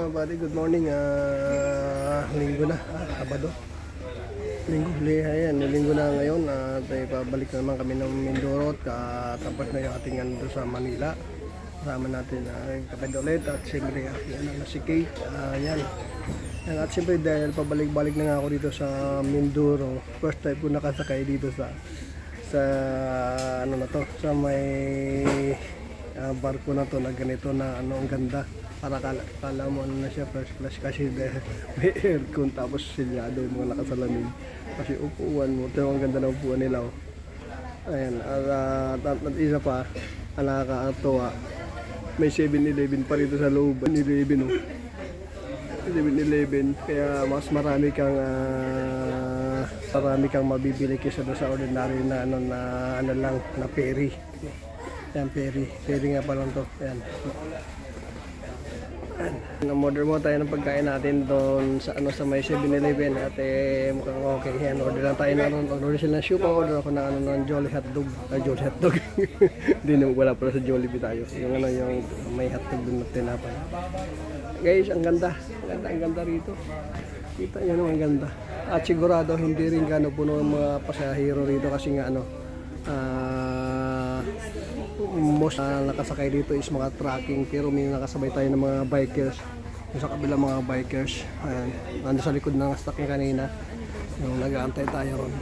Buddy, good morning. Linggo na, Sabado. Linggo na ngayon. Pabalik na naman kami ng Mindoro at tapos na yung ating ano sa Manila. Kasama natin kapatid ulit at siyempre yan si Kate. At siyempre dahil pabalik-balik na nga ako dito sa Mindoro. First time ko nakasakay dito sa ano na to, sa may barko na to na ganito na ang ganda. Para kala mo na siya first class kasi may aircon tapos silyado yung mga nakasalamin. Kasi upuan mo, ito ang ganda ng upuan nila. Ayan, at isa pa, nakakatawa, may 7-Eleven pa rito sa loob. 7-Eleven, kaya mas marami kang mabibili kaysa sa ordinary na na ferry. Yan, ferry nga pa lang to. Yan. Order mo tayo ng pagkain natin doon sa may 7-Eleven at mukhang okay. Yan, order lang tayo na order sila ng soup. Order ako ng Jolly Hotdog. Jolly Hotdog. Hindi naman, wala pala sa Jollibee tayo. Yung yung may hotdog doon na tinapay. Guys, ang ganda rito. Kita nyo naman, ang ganda. At sigurado hindi rin gano'n puno ng mga pasahero rito kasi nga most nakasakay dito is mga trucking, pero may nakasabay tayo ng mga bikers. Yung sa kabila mga bikers, ayan, nandun sa likod ng stock kanina yung nag-aantay tayo ron.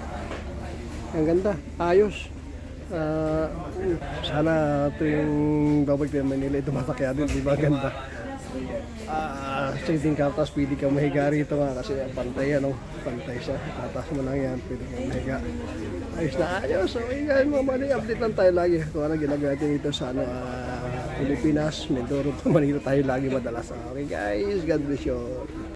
Ang ganda, ayos. Sana ito yung babalik na Manila, ito masakya din, di ba? Ganda. Sitting ka, tapos pwede ka mahiga rito nga kasi pantay pantay siya, tatas mo lang yan, pwede ka mahiga. Ayos na ayos. So yan mga mali, update lang tayo lagi kung ano ginagawa natin dito sa Pilipinas, Mindoro, Manila tayo lagi madalas. Okay guys, God bless you.